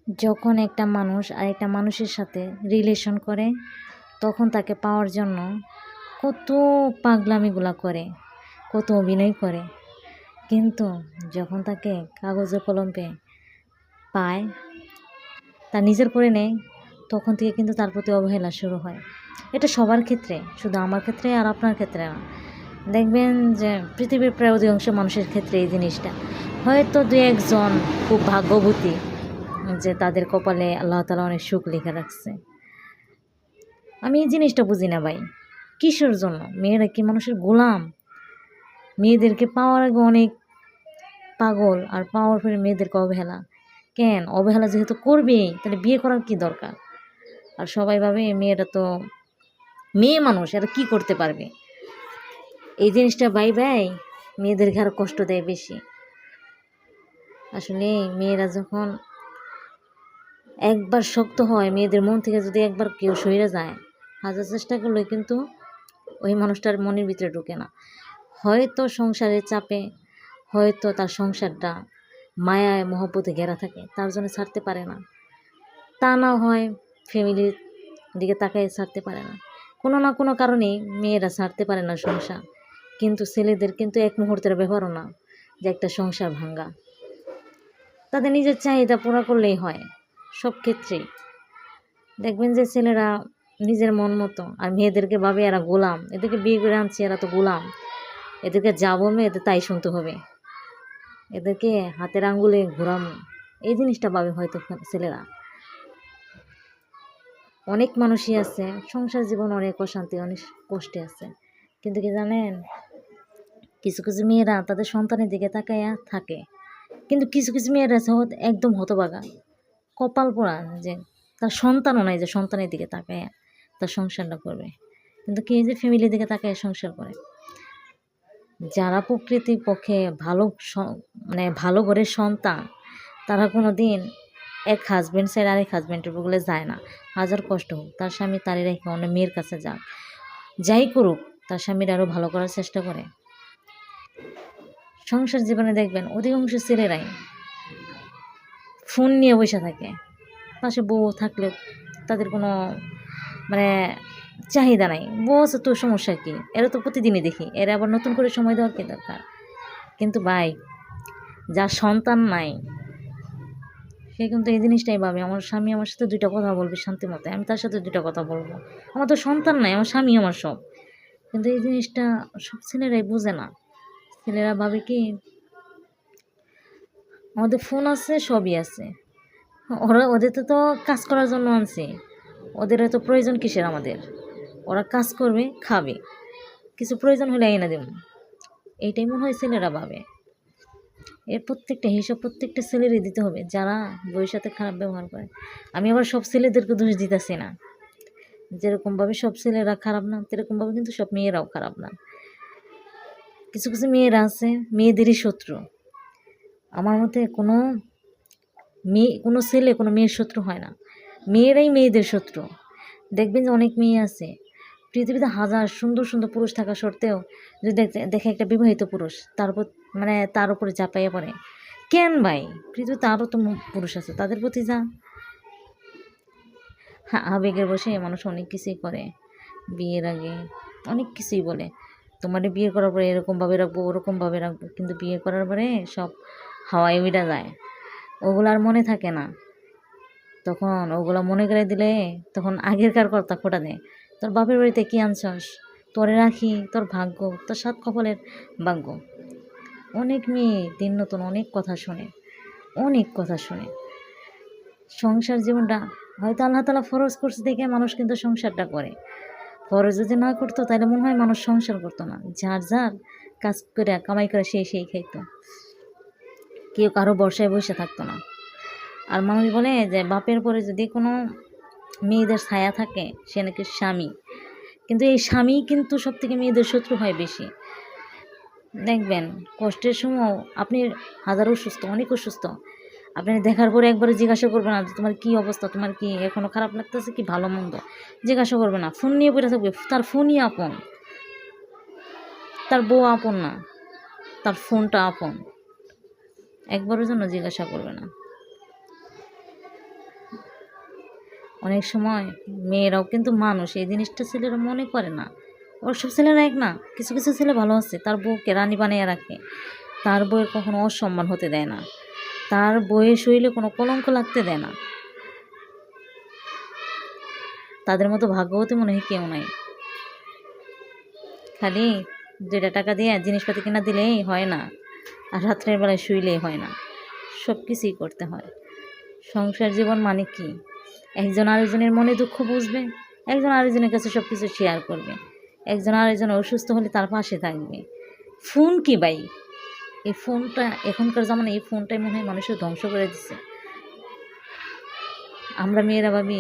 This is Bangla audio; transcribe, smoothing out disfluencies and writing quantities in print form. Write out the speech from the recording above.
যখন একটা মানুষ আরেকটা মানুষের সাথে রিলেশন করে তখন তাকে পাওয়ার জন্য কত পাগলামিগুলা করে, কত অভিনয় করে, কিন্তু যখন তাকে কাগজে কলমে পায়, তার নিজের করে নেয়, তখন থেকে কিন্তু তার প্রতি অবহেলা শুরু হয়। এটা সবার ক্ষেত্রে, শুধু আমার ক্ষেত্রে আর আপনার ক্ষেত্রে না। দেখবেন যে পৃথিবীর প্রায় অধিকাংশ মানুষের ক্ষেত্রে এই জিনিসটা, হয়তো দু একজন খুব ভাগ্যবতী যে তাদের কপালে আল্লাহ তাআলা অনেক সুখ লিখে রাখছে। আমি এই জিনিসটা বুঝি না ভাই, কিসের জন্য মেয়েরা কি মানুষের গোলাম? মেয়েদেরকে পাওয়ার আগে অনেক পাগল, আর পাওয়ার পরে মেয়েদেরকে অবহেলা কেন? অবহেলা যেহেতু করবেই, তাহলে বিয়ে করার কি দরকার? আর সবাই ভাবে মেয়েরা তো মেয়ে মানুষ, এরা কি করতে পারবে। এই জিনিসটা ভাই মেয়েদেরকে আরো কষ্ট দেয় বেশি। আসলে মেয়েরা যখন একবার শক্ত হয়, মেয়েদের মন থেকে যদি একবার কেউ সরে যায়, হাজার চেষ্টা করলে কিন্তু ওই মানুষটার মনের ভিতরে ঢুকে না। হয়তো সংসারের চাপে, হয়তো তার সংসারটা মায়ায় মহব্বতে ঘেরা থাকে, তার জন্য ছাড়তে পারে না। তা না হয় ফ্যামিলির দিকে তাকায় ছাড়তে পারে না। কোনো না কোনো কারণেই মেয়েরা ছাড়তে পারে না সংসার। কিন্তু ছেলেদের কিন্তু এক মুহূর্তের ব্যাপারও না যে একটা সংসার ভাঙ্গা। তাদের নিজের চাহিদা পুরা করলেই হয় সব ক্ষেত্রেই। দেখবেন যে ছেলেরা নিজের মন মতো, আর মেয়েদেরকে ভাবে এরা গোলাম, এদেরকে বিয়ে করে আনছি এরা তো গোলাম, এদেরকে যা বলবে এদের তাই শুনতে হবে, এদেরকে হাতের আঙ্গুলে ঘোরামো, এই জিনিসটা ভাবে হয়তো ছেলেরা। অনেক মানুষই আছে সংসার জীবন অনেক অশান্তি, অনেক কষ্টে আছে, কিন্তু কি জানেন, কিছু কিছু মেয়েরা তাদের সন্তানের দিকে তাকাইয়া থাকে, কিন্তু কিছু কিছু মেয়েরা আছে একদম হতবাগা, কপাল পোড়া, যে তার সন্তানও নাই যে সন্তানের দিকে তাকাইয়া তার সংসারটা করবে, কিন্তু কি যে ফ্যামিলির দিকে তাকাইয়া সংসার করে। যারা প্রকৃতির পক্ষে ভালো মানে ভালো ঘরের সন্তান, তারা কোনো দিন এক হাজব্যান্ড সাইড আরেক হাজব্যান্ডের বলে যায় না। হাজার কষ্ট হোক, তার স্বামী তারই রেখে অন্য মেয়ের কাছে যাক, যাই করুক তার স্বামীর আরও ভালো করার চেষ্টা করে। সংসার জীবনে দেখবেন অধিকাংশ ছেলেরাই ফোন নিয়ে বসে থাকে, পাশে বউ থাকলে তাদের কোনো মানে চাহিদা নাই। বউ আছে তো সমস্যা কী, এরা তো প্রতিদিনই দেখি, এরা আবার নতুন করে সময় দেওয়ার কী দরকার। কিন্তু ভাই যার সন্তান নাই সে কিন্তু এই জিনিসটাই ভাবে, আমার স্বামী আমার সাথে দুইটা কথা বলবে শান্তি মতো, আমি তার সাথে দুইটা কথা বলবো, আমার তো সন্তান নাই, আমার স্বামী আমার সব। কিন্তু এই জিনিসটা সব ছেলেরাই বুঝে না। ছেলেরা ভাবে কি আমাদের ফোন আছে, সবই আছে, ওদের তো কাজ করার জন্য আনছে, ওদের এত প্রয়োজন কিসের আমাদের, ওরা কাজ করবে খাবে, কিছু প্রয়োজন হলে এনে দেব, এইটাই মনে হয় ছেলেরা ভাবে। এর প্রত্যেকটা হিসাব প্রত্যেকটা ছেলেরই দিতে হবে যারা বউয়ের সাথে খারাপ ব্যবহার করে। আমি আবার সব ছেলেদেরকে দোষ দিতেছি না, যেরকমভাবে সব ছেলেরা খারাপ না, সেরকমভাবে কিন্তু সব মেয়েরাও খারাপ না। কিছু কিছু মেয়েরা আছে মেয়েদেরই শত্রু। আমার মতে কোনো ছেলে কোনো মেয়ের শত্রু হয় না, মেয়েরাই মেয়েদের শত্রু। দেখবেন যে অনেক মেয়ে আছে পৃথিবীতে হাজার সুন্দর সুন্দর পুরুষ থাকা সত্ত্বেও যদি দেখে একটা বিবাহিত পুরুষ তার উপরে ঝাঁপাইয়া পড়ে। কেন ভাই, পৃথিবীতে আরও তো পুরুষ আছে, তাদের প্রতি যা আবেগের বসে মানুষ অনেক কিছুই করে। বিয়ের আগে অনেক কিছুই বলে, তোমার বিয়ে করার পরে এরকমভাবে রাখবো ওরকমভাবে রাখবো, কিন্তু বিয়ে করার পরে সব হাওয়ায় উড়ে যায়, ওগুলো আর মনে থাকে না। তখন ওগুলো মনে করে দিলে তখন আগেরকার কথা খোটা দেয়, তোর বাপের বাড়িতে কি আনছস, তোরে রাখি, তোর ভাগ্য, তোর সাত কপালের ভাগ্য। অনেক মেয়ে দিন নতুন অনেক কথা শোনে, অনেক কথা শোনে। সংসার জীবনটা হয়তো আল্লাহ তাআলা ফরজ করছে দেখে মানুষ কিন্তু সংসারটা করে, ফরজ যদি না করতো তাহলে মনে হয় মানুষ সংসার করতো না, যার যার কাজ করে কামাই করে সেই খাইতো, কেউ কারো বর্ষায় বসে থাকতো না। আর মানুষ বলে যে বাপের পরে যদি কোনো মেয়েদের ছায়া থাকে সে নাকি স্বামী, কিন্তু এই স্বামী কিন্তু সব থেকে মেয়েদের শত্রু হয় বেশি। দেখবেন কষ্টের সময় আপনি হাজার অসুস্থ, অনেক অসুস্থ, আপনি দেখার পরে একবারে জিজ্ঞাসা করবে না যে তোমার কী অবস্থা, তোমার কি এখনও খারাপ লাগতেছে কি ভালো মন্দ, জিজ্ঞাসা করবে না, ফোন নিয়ে পড়ে থাকবে। তার ফোনই আপন, তার বউ আপন না, তার ফোনটা আপন, একবারের জন্য জিজ্ঞাসা করবে না। অনেক সময় মেয়েরাও কিন্তু মানুষ, এই জিনিসটা ছেলেরা মনে করে না। ওর সব ছেলেরা এক না, কিছু কিছু ছেলে ভালো আছে, তার বউকে রানী বানিয়ে রাখে, তার বউয়ের কখনো অসম্মান হতে দেয় না, তার বউয়ের শরীরে কোনো কলঙ্ক লাগতে দেয় না। তাদের মতো ভাগ্যবতী মনে হয় কেউ নাই। খালি 2টা টাকা দিয়ে জিনিসপাতি কিনা দিলেই হয় না, আর রাত্রের বেলায় শুইলেই হয় না, সব কিছুই করতে হয়। সংসার জীবন মানে কি? একজন আরেকজনের মনে দুঃখ বুঝবে, একজন আরেকজনের কাছে সব কিছু শেয়ার করবে, একজন আরেকজন অসুস্থ হলে তার পাশে থাকবে। ফোন কি ভাই, এই ফোনটা এখনকার জামানায় এই ফোনটাই মনে হয় মানুষের ধ্বংস করে দিচ্ছে। আমরা মেয়েরা ভাবি